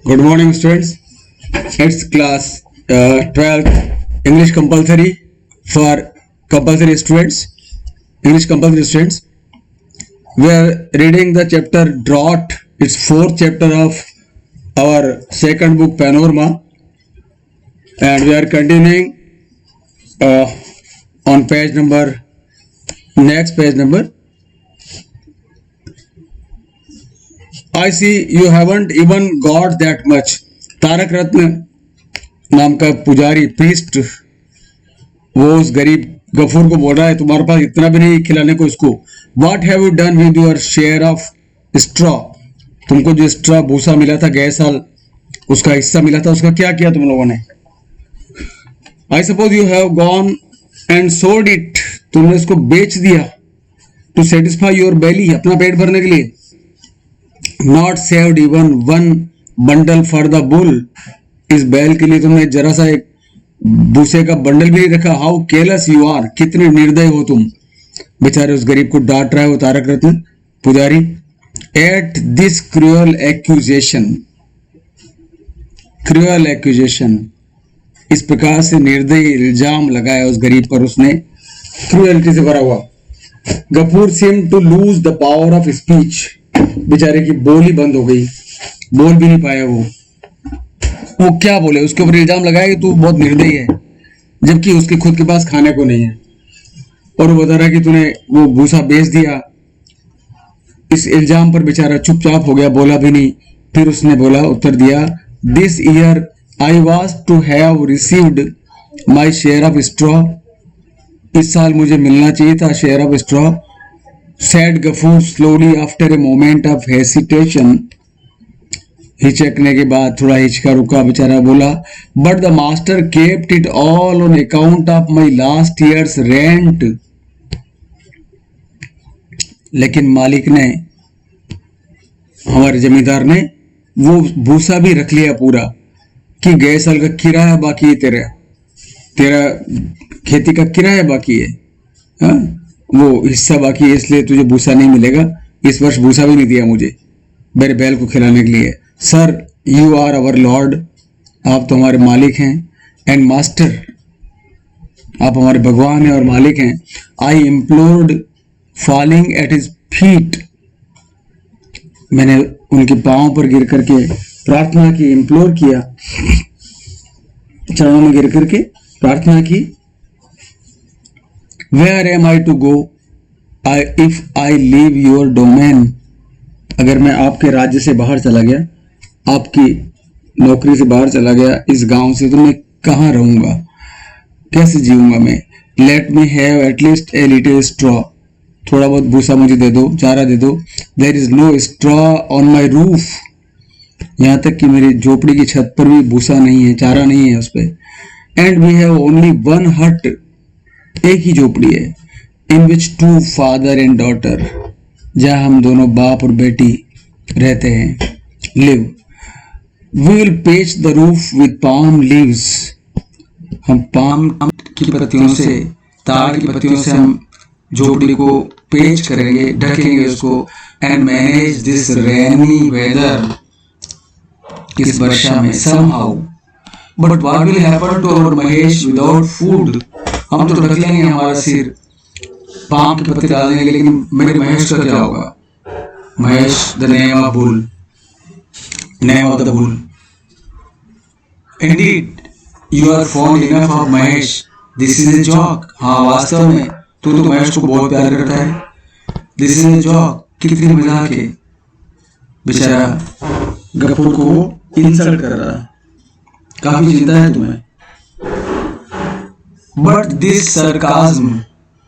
Good morning, students. It's class 12th English compulsory for compulsory students. English compulsory students. We are reading the chapter Drought. It's fourth chapter of our second book Panorama, and we are continuing on page number. Next page number. I see you haven't even got that much. Tarak रत्न नाम का पुजारी priest वो उस गरीब गफूर को बोल रहा है तुम्हारे पास इतना भी नहीं खिलाने को इसको. What have you done with your share of straw? तुमको जो स्ट्रॉ भूसा मिला था गए साल उसका हिस्सा मिला था उसका क्या किया तुम लोगों ने? I suppose you have gone and sold it. तुमने इसको बेच दिया to satisfy your belly, अपना पेट भरने के लिए. Not saved even one bundle for the bull. इस बैल के लिए तुमने जरा सा एक भूसे का बंडल भी नहीं रखा. How careless you are, कितने निर्दय हो तुम. बेचारे उस गरीब को डांट रहा है वो तारक रत्न पुजारी. At this cruel accusation, इस प्रकार से निर्दयी इल्जाम लगाया उस गरीब पर उसने, क्रूएलिटी से भरा हुआ. Ghafoor seemed to lose the power of speech. बेचारे की बोली बंद हो गई, बोल भी नहीं पाया वो क्या बोले. उसके ऊपर इल्जाम लगाया कि तू बहुत निर्दयी है जबकि उसके खुद के पास खाने को नहीं है. और वो बता रहा कि तूने वो भूसा बेच दिया. इस इल्जाम पर बेचारा चुपचाप हो गया, बोला भी नहीं. फिर उसने बोला, उत्तर दिया, this year I was to have received my share of straw. इस साल मुझे मिलना चाहिए था share of straw. Said Gafur slowly after a moment of hesitation. हिचकने के बाद थोड़ा हिचका रुका बेचारा. बोला, but the master kept it all on account of my last year's rent. लेकिन मालिक ने, हमारे जमींदार ने वो भूसा भी रख लिया पूरा कि गए साल का किराया बाकी है, तेरा खेती का किराया बाकी है, हाँ? वो हिस्सा बाकी है इसलिए तुझे भूसा नहीं मिलेगा. इस वर्ष भूसा भी नहीं दिया मुझे मेरे बैल को खिलाने के लिए. Sir you are our lord, आप तो हमारे मालिक हैं. एंड मास्टर, आप हमारे भगवान हैं और मालिक हैं. आई इम्प्लोर्ड फॉलिंग एट हिज फीट. मैंने उनके पांव पर गिर करके प्रार्थना की, इम्प्लोर किया, चरणों में गिर करके प्रार्थना की. Where am I to go? If I leave your domain, अगर मैं आपके राज्य से बाहर चला गया, आपकी नौकरी से बाहर चला गया, इस गांव से, तो मैं कहाँ रहूंगा, कैसे जीऊंगा मैं? Let me have at least a little straw. थोड़ा बहुत भूसा मुझे दे दो, चारा दे दो. There is no straw on my roof. यहाँ तक कि मेरी झोपड़ी की छत पर भी भूसा नहीं है, चारा नहीं है उस पे. And we have only one hut. एक ही झोपड़ी है. इन विच टू फादर एंड डॉटर, जहां हम दोनों बाप और बेटी रहते हैं. लिव. वी विल पेच the roof with palm leaves. हम पाम की पत्तियों से, ताड़ की पत्तियों से हम झोपड़ी को पेच करेंगे, ढकेंगे उसको. And manage this rainy weather, इस वर्षा में. Somehow, but what will happen to our Mahesh without food. हम तो ढक लेंगे हमारा सिर पाम की पत्ती डालने के लिए, लेकिन मेरे महेश का क्या होगा? Mahesh, the name of bull, name of the bull. Indeed you are fond enough of Mahesh, this is a joke. हाँ, वास्तव में तू तो महेश को बहुत प्यार करता है. दिस इज ए जॉक, कितनी मजाक है. बेचारा गफूर को इंसल्ट कर रहा, काफी चिंता है तुम्हें. बट दिस सरकाज्म,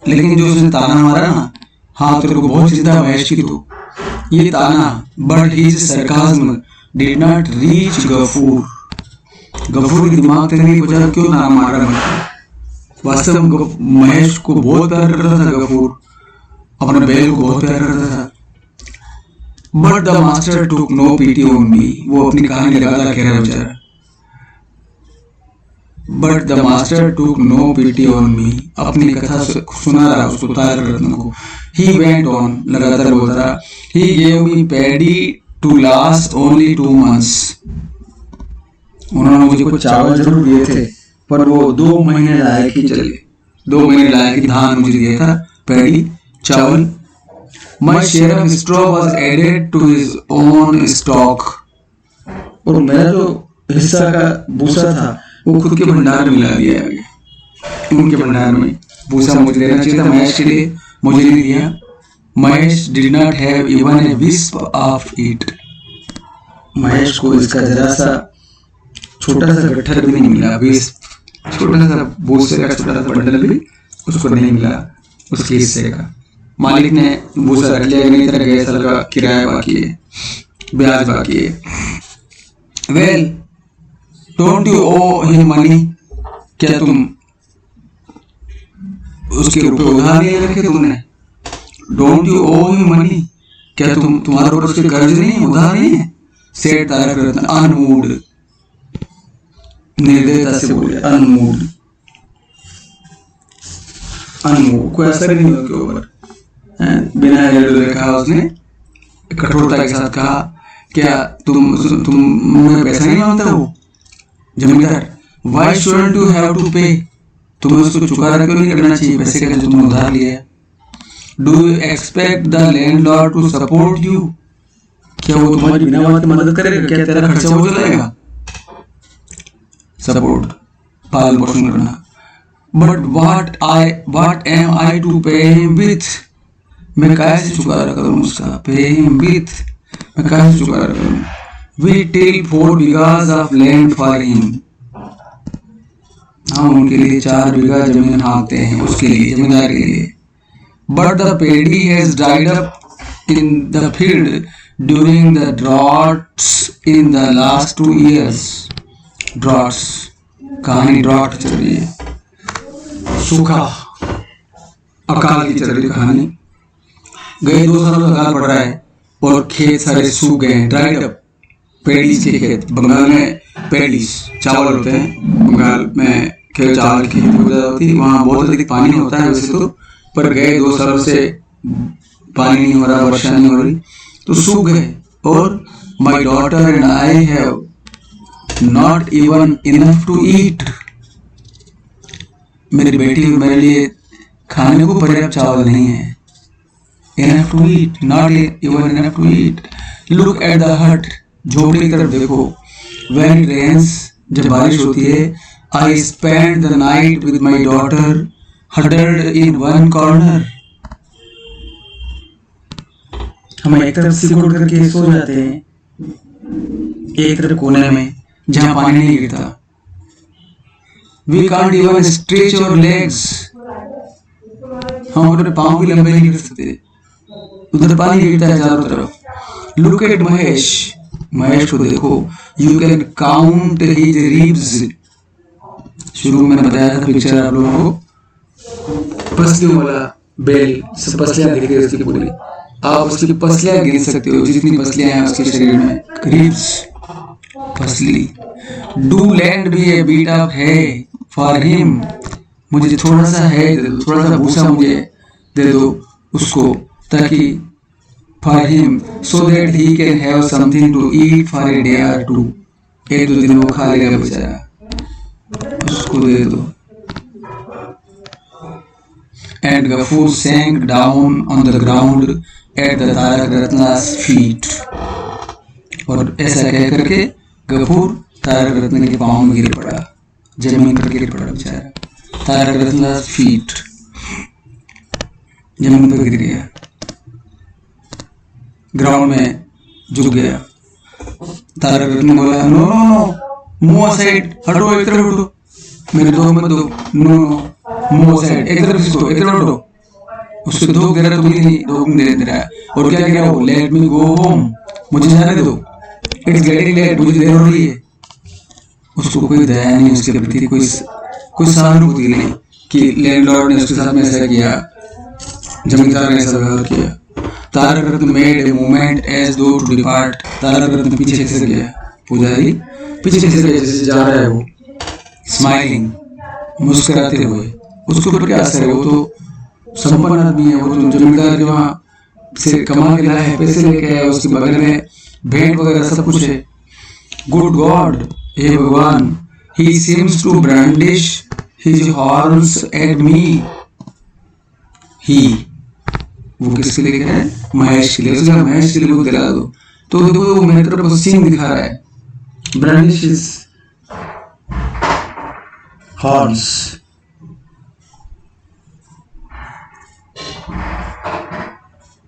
लेकिन जो उसने ताना मारा ना, हाँ तेरे को बहुत चिंता है महेश की, तो ये ताना, but his sarcasm did not reach Gafoor. Gafoor के दिमाग तक नहीं पहुंचा क्यों ताना मारा मैं. वास्तव में महेश को बहुत प्यार करता था गफूर, अपने बैल को बहुत प्यार करता था. But the master took no pity on me. वो अपनी कहानी लगातार कह रहा है बेचारा. But the master took no pity on me. अपनी कथा सुना रहा उसको तारक रत्न को. He went on, लगातार बोल रहा. He gave me paddy to last only 2 months. उन्होंने मुझे कुछ चावल जरूर दिए थे, पर वो 2 महीने लायक ही चले। 2 महीने लायक ही धान मुझे दिया था, पैडी, चावल। My share of straw was added to his own stock. और मेरा जो हिस्सा का भूसा था वो खुद के भंडार में मिला दिया गया। उनके भंडार में भूसा मुझे देना चाहिए था, महेश के लिए, मुझे नहीं दिया। Mahesh did not have even a wisp of it. Mahesh को इसका जरा सा छोटा सा गट्ठर भी नहीं मिला, विस्प, छोटा सा भूसे का छोटा सा बंडल भी उसको नहीं मिला उसके हिस्से का। मालिक ने भूसा रख लिया, नहीं तरह गए साल का किराया बाकी है, ब्याज बाकी है। Well don't you owe him money, क्या तुम उसके रुपए उधार ले रखे तुमने? Don't you owe him money, क्या तुम्हारे ऊपर उसके कर्ज नहीं है, उधार नहीं है? सेठ तारक रत्न अनमूड, निर्दयता से बोले, अनमूड, अनमूड, कोई असर नहीं उसके ऊपर। बिना हेरे कहा उसने, कठोरता के साथ कहा, क्या तुम पैसा नहीं मांगता हो जमींदार? Why shouldn't you have to pay, तुम्हें उसको चुका क्यों नहीं करना चाहिए पैसे का जो तुमने उधार लिया है? Do you expect the landlord to support you, क्या वो तुम्हारी बिना बात की मदद करेगा? क्या तेरा खर्चा हो जाएगा? सपोर्ट, पालन पोषण करना। But what am I to pay him with, मैं कैसे चुकारा करूं उसका? पे हिम विथ, मैं कैसे चुकारा करूं? We till 4 bighas of land for him, हम उनके लिए 4 बीघा जमीन हाँकते हैं, उसके लिए, जमींदार के लिए। But the pedi has dried up in the field during the droughts in the last 2 years। Droughts, कहानी ड्रॉट चल रही है, सूखा, अकाल की चल रही कहानी। गए 2 सालों से अकाल पड़ रहा है और खेत सारे सूख गए हैं, ड्राइड अप। पेडीज के खेत, बंगाल में पेडीज चावल होते हैं, बंगाल में चावल की खेती ज्यादा होती है, वहाँ बहुत अधिक पानी नहीं होता है वैसे तो, पर गए 2 सालों से पानी नहीं हो रहा, वर्षा नहीं हो रही, तो सूख गए। और my daughter and I have not even enough to eat, मेरी बेटी और मेरे लिए खाने को पर्याप्त चावल नहीं है। Enough to eat, not even enough to eat. Look at the hut, झोपड़ी की तरफ देखो। व्हेन इट रेन्स, जब बारिश होती है, I spend the night with my daughter huddled in one corner. हम एक तरफ सिकुड़ करके सो जाते हैं, एक तरफ कोने में जहां पानी नहीं गिरता। We can't even stretch our legs, हम अपने पांव भी लंबे नहीं कर सकते, उधर पानी गिरता है चारों तरफ। लुक एट महेश, महेश को देखो। You can count his ribs, शुरू में बताया था पिक्चर आप लोगों को, पसलियों वाला बेल, सब पसलियां दिख रही है उसकी पूरी, आप उसकी पसलियां गिन सकते हो, जितनी पसलियां हैं उसके शरीर में। रिब्स, पसली। डू लैंड भी ए बीट ऑफ है फॉर हिम, मुझे थोड़ा सा है दे दो, थोड़ा सा भूसा मुझे दे दो उसको, ताकि for him, so that he can have something to eat for a day और 2, 1-2 दिन वो खा लेगा बेचारा, उसको दे दो। And Gafur sank down on the ground at the Tarak रत्ना's feet, और ऐसा कह करके गफूर तारक रत्न के पांव में गिर पड़ा, जमीन पर गिर पड़ा बेचारा। तारक रत्ना's feet, जमीन पर गिर गया, ग्राउंड में झुक गया। तारक रत्न बोला, no no no, move aside, हटो, एक तरफ हटो, मेरे दो मत दो, नो नो, मूव असाइड, एक तरफ इसको, एक तरफ हटो। उसको दो कह रहा, तुम नहीं दो दे रहा है, और क्या कह रहा हो, लेट मी गो होम, मुझे जाने दो, इट्स गेटिंग लेट, मुझे देर हो रही है। उसको कोई दया नहीं उसके प्रति, कोई सहानुभूति नहीं कि लैंडलॉर्ड ने उसके साथ में ऐसा किया, जमींदार ने ऐसा व्यवहार किया। तारक रत्न मेड ए मूवमेंट एज दो टू डिपार्ट, तारक रत्न पीछे से गया, पुजारी पीछे से गया जैसे जा रहा है वो, स्माइलिंग, मुस्कुराते हुए। उसके ऊपर क्या असर है, वो तो संपन्न आदमी है, वो तो जमींदार के वहाँ से कमा के लाया है, पैसे लेके आया, उसके बगल में भेंट वगैरह सब कुछ है। गुड गॉड, हे भगवान, he seems to brandish his horns at me. he, वो किसके लिए कह रहा है? महेश के लिए। उसका महेश के लिए वो दिला दो। तो देखो वो मेरे तरफ सिंह दिखा रहा है, brandish his horns।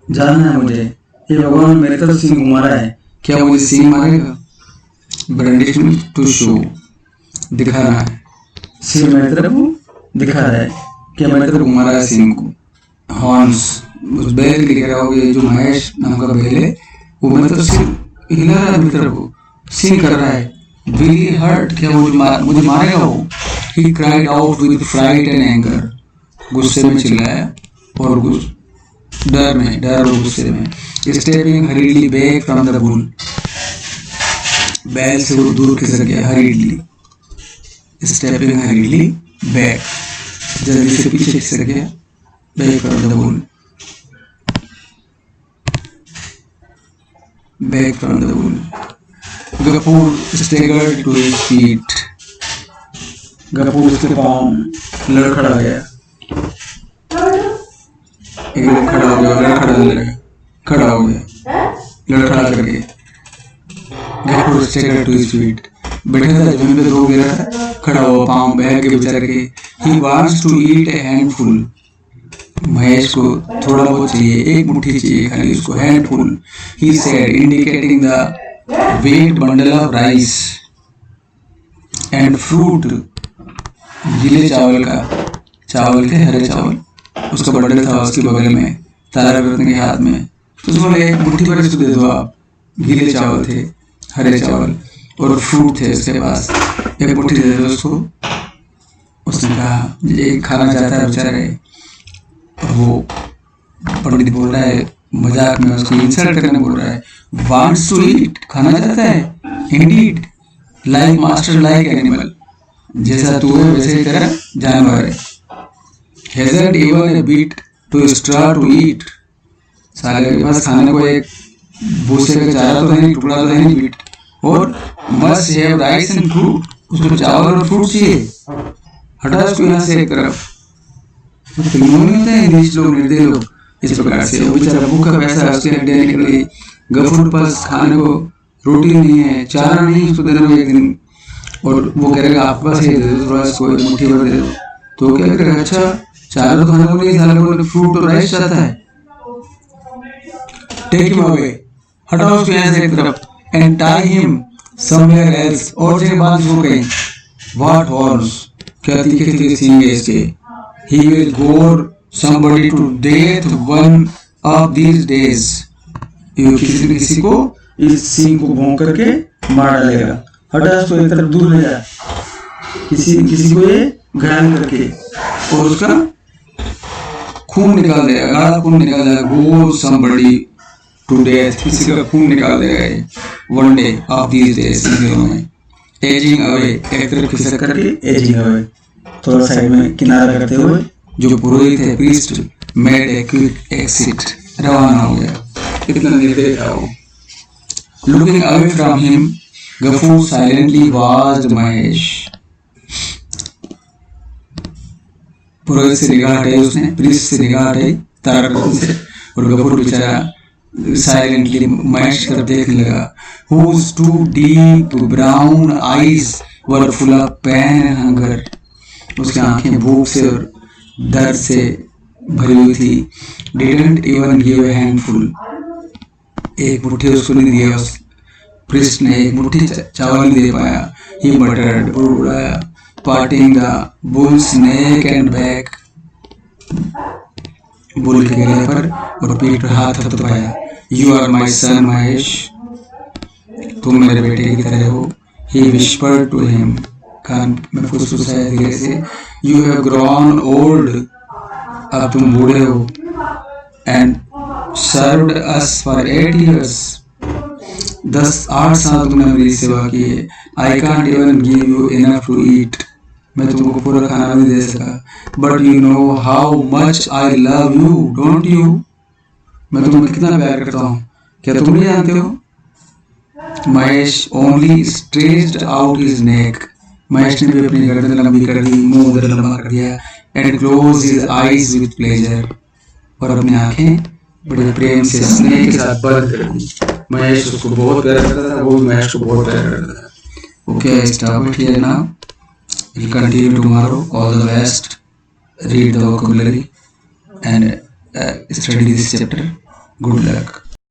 जानना है मुझे, ये भगवान मेरे तरफ सिंह घुमा रहा है, क्या मुझे सिंह मारेगा? ब्रांडिश टू शो, दिखाना है, सिंह मेरे तरफ दिखा रहा है, क्या मेरे तरफ घुमा रहा है सिंह को। हॉर्न्स, उस बैल के लिए कह रहा हो, ये जो महेश नाम का बैल है वो मेरे तरफ सिंह हिला रहा है, मेरी तरफ वो सिंह कर रहा है। Really hurt, क्या मुझे मारेगा वो? He cried out with fright and anger, गुस्से में चिल्लाया और डर और गुस्से में। Stepping hurriedly back from the bull, बैल से वो दूर खिसक गया। hurriedly, stepping hurriedly back, जल्दी से पीछे खिसक गया। back from the bull, back from the bull। Ghafoor staggered to his feet, Ghafoor उसके पाँव लड़खड़ा गया। एक खड़ा हो गया, खड़ा हो गया, लड़खड़ा करके। Ghafoor staggered to his feet, बैठा था जमीन पे, रो गिरा था, खड़ा हुआ, पाँव बह के बेचारे के। He wants to eat a handful, Mahesh को थोड़ा बहुत चाहिए, एक मुट्ठी चाहिए खाली उसको, handful, he said, indicating the weight bundle of rice and fruit, गीले चावल का, चावल के हरे चावल, उसका बंडल था उसके बगल में, तारारत्न के हाथ में। तो उसको बोले एक मुट्ठी भर इसको दे दो आप। गीले चावल थे, हरे चावल और फ्रूट थे उसके पास, एक मुट्ठी दे दो उसको। उसने कहा ये खाना चाहता है बेचारे, और वो पंडित बोल रहा है मजाक में, उसको इंसल्ट करने बोल रहा है, wants to eat, खाना चाहता है, indeed, like master like animal, जैसा तू है वैसे ही तेरा जानवर है। hasn't even a bit to straw to eat, साले के पास खाने को एक भूसे का चारा तो है नहीं, टुकड़ा तो है नहीं, बीट, और must have rice and fruit, उसको चावल और फ्रूट चाहिए। हटा उसको यहाँ से एक तरफ। फिल्मों में होते हैं इंग्लिश लोग, निर्दय लोग इस प्रकार से, वो बेचारा भूखा पैसा उसके हड्डियाँ निकल गई। गफूर पास खाने को रोटी नहीं है, चारा नहीं उसको देना एक दिन, और वो कहेगा आपके पास ये दे दो थोड़ा, इसको एक मुट्ठी भर दे दो। तो क्या करेगा, अच्छा चारा तो खाने को नहीं, साले को फ्रूट और राइस चाहता है। टेक हिम अवे, हटाओ उसको यहाँ से एक तरफ, and tie him somewhere else, और जगह बांध उसको कहीं। व्हाट हॉर्स, क्या तीखे तीखे सींग है इसके। He will gore somebody to death one of these days, ये किसी न किसी को इस सींग को भोंक करके मार डालेगा। हटा उसको एक तरफ, दूर ले जा, किसी को ये घायल करके, और उसका खून निकाल देगा, गाढ़ा खून निकाल देगा। gore somebody to death, किसी का खून निकाल देगा ये one day of these days, इन दिनों में। edging away, एक तरफ खिसक करके edging away, थोड़ा साइड में किनारा करते हुए, जो पुरोहित है priest made a quick exit, रवाना हो गया। इतना निर्दय था वो। Looking away from him, Gafoor silently watched Mahesh, पुरोहित से निगाह हटाई उसने, प्रीस्ट से निगाह हटाई तारारत्न से, और गफूर बेचारा साइलेंटली महेश की तरफ देखने लगा। Whose two deep brown eyes were full of pain and hunger, उसकी आंखें भूख से और दर्द से भरी हुई थी। Didn't even give a handful, एक मुट्ठी उसको नहीं दिया, उस प्रिस्ट ने एक मुट्ठी चावल नहीं दे पाया। He muttered, बुड़बुड़ाया, parting the bull's neck and back, bull के गले पर और पीठ पर हाथ थपथपाया। You are my son Mahesh, तुम मेरे बेटे की तरह हो। He whispered to him, कान में फुसफुसाया धीरे से। You have grown old, अब तुम बूढ़े हो। And served us for 8 years, 8 साल तुमने मेरी सेवा की है। I can't even give you enough to eat, मैं तुमको पूरा खाना नहीं दे सका। But you know how much I love you, don't you? मैं तुम्हें कितना प्यार करता हूँ, क्या तुम नहीं जानते हो? Mahesh only stretched out his neck, Mahesh ने भी अपनी गर्दन लंबी कर दी, मुंह उधर लंबा कर दिया, and close his eyes with pleasure, और अपनी आंखें बड़े प्रेम से स्नेह के साथ बंद कर दी। महेश उसको बहुत प्यार करता था, वो भी महेश को बहुत प्यार करता था। Okay, I stop it here now, we'll continue tomorrow. All the best. Read the vocabulary and study this chapter. Good luck.